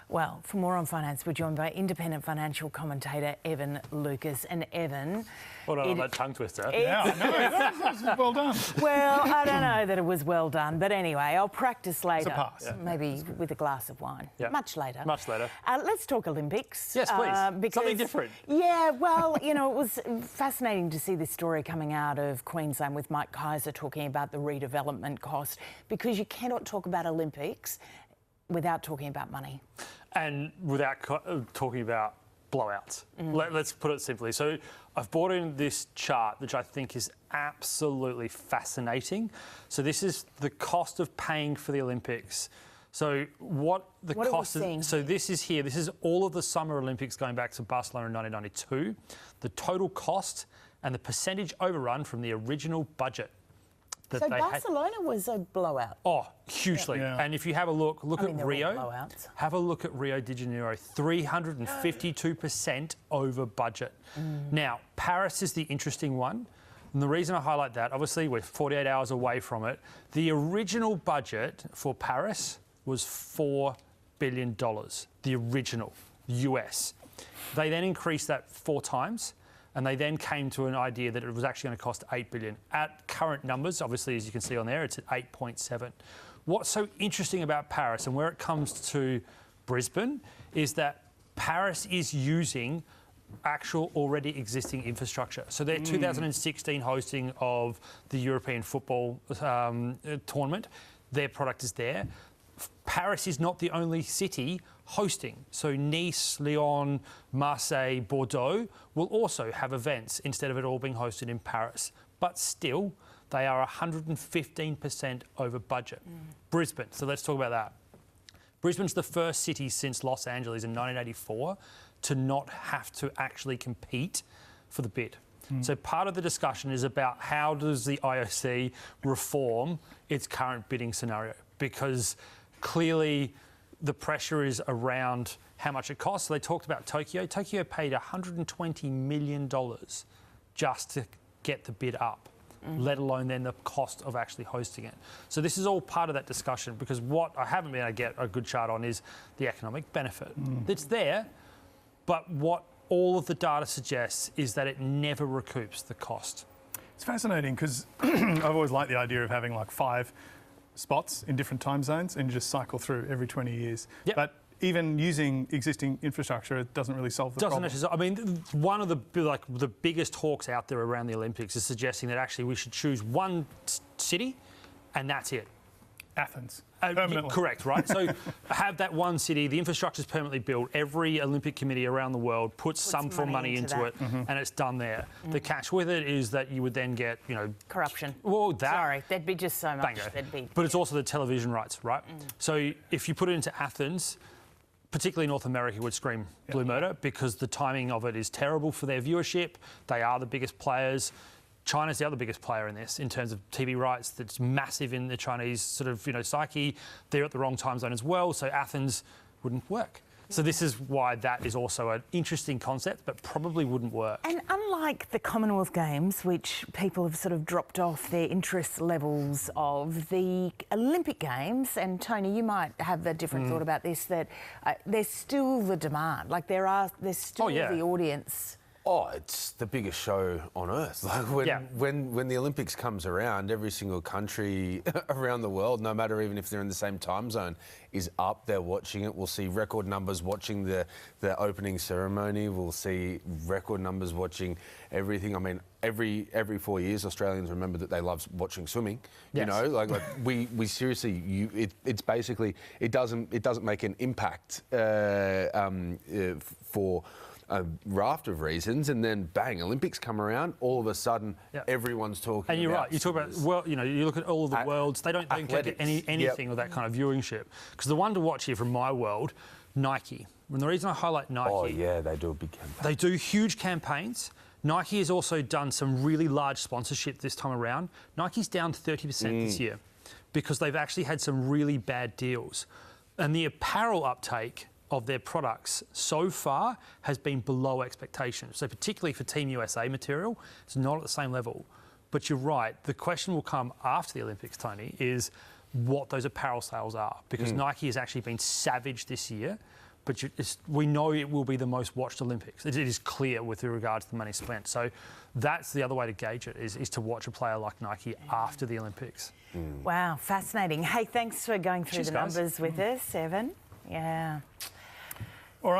Well, for more on finance, we're joined by independent financial commentator Evan Lucas. And Evan... Well done on that tongue twister. Yeah, no, that was well done. Well, I don't know that it was well done, but anyway, I'll practice later. It's a pass. Maybe with a glass of wine. Yeah. Much later. Much later. Let's talk Olympics. Yes, please. Because, something different. Yeah, well, you know, it was fascinating to see this story coming out of Queensland with Mike Kaiser talking about the redevelopment cost, because you cannot talk about Olympics without talking about money. And without talking about blowouts. Let's put it simply. So I've brought in this chart, which I think is absolutely fascinating. So this is the cost of paying for the Olympics. So what cost is... So this is here. This is all of the Summer Olympics going back to Barcelona in 1992. The total cost and the percentage overrun from the original budget. So Barcelona was a blowout. Oh, hugely. Yeah. And if you have a look at Rio. Have a look at Rio de Janeiro, 352% over budget. Now, Paris is the interesting one. And the reason I highlight that, obviously we're 48 hours away from it. The original budget for Paris was $4 billion. The original, US. They then increased that 4 times. And they then came to an idea that it was actually going to cost $8 billion. At current numbers, obviously, as you can see on there, it's at 8.7. What's so interesting about Paris and where it comes to Brisbane is that Paris is using actual already existing infrastructure. So their 2016 hosting of the European football tournament, their product is there. Paris is not the only city hosting. So Nice, Lyon, Marseille, Bordeaux will also have events instead of it all being hosted in Paris. But still, they are 115% over budget. Brisbane, so let's talk about that. Brisbane's the first city since Los Angeles in 1984 to not have to actually compete for the bid. So part of the discussion is about how does the IOC reform its current bidding scenario? Because clearly the pressure is around how much it costs. So they talked about Tokyo. Tokyo paid $120 million just to get the bid up, let alone then the cost of actually hosting it. So this is all part of that discussion, because what I haven't been able to get a good chart on is the economic benefit. It's there, but what all of the data suggests is that it never recoups the cost. It's fascinating because I've always liked the idea of having like 5 spots in different time zones and just cycle through every 20 years. Yep. But even using existing infrastructure, it doesn't really solve the problem. I mean, one of the biggest talks out there around the Olympics is suggesting that actually we should choose one city and that's it. Athens. Permanently. Correct, right? So have that one city, the infrastructure's permanently built, every Olympic committee around the world puts some form of money into it, and it's done there. The catch with it is that you would then get, you know... corruption. Well, that... Sorry, there'd be just so much. But it's also the television rights, right? So if you put it into Athens, particularly North America would scream blue murder, because the timing of it is terrible for their viewership. They are the biggest players. China's the other biggest player in this in terms of TV rights. That's massive in the Chinese sort of, psyche. They're at the wrong time zone as well, so Athens wouldn't work. So this is why that is also an interesting concept, but probably wouldn't work. And unlike the Commonwealth Games, which people have sort of dropped off their interest levels of, the Olympic Games, and Tony, you might have a different thought about this, that there's still the demand. Like there's still the audience. Oh, it's the biggest show on earth. Like when the Olympics comes around, every single country around the world, no matter even if they're in the same time zone, is up there watching it. We'll see record numbers watching the opening ceremony. We'll see record numbers watching everything. I mean, every 4 years, Australians remember that they love watching swimming. Yes. You know, like we seriously, it's basically it doesn't make an impact for a raft of reasons, and then bang, Olympics come around, all of a sudden everyone's talking about. And you're right, you talk about, you look at all of the worlds, they don't get anything with that kind of viewership. Because the one to watch here from my world, Nike. And the reason I highlight Nike... Oh yeah, they do a big campaign. They do huge campaigns. Nike has also done some really large sponsorship this time around. Nike's down 30% this year because they've actually had some really bad deals. And the apparel uptake of their products so far has been below expectations. So particularly for Team USA material, it's not at the same level. But you're right, the question will come after the Olympics, Tony, is what those apparel sales are. Because Nike has actually been savage this year but we know it will be the most watched Olympics. It is clear with regards to the money spent. So that's the other way to gauge it, is to watch a player like Nike after the Olympics. Wow, fascinating. Hey, thanks for going through Cheers, the guys. numbers with us, Evan. Yeah. All right.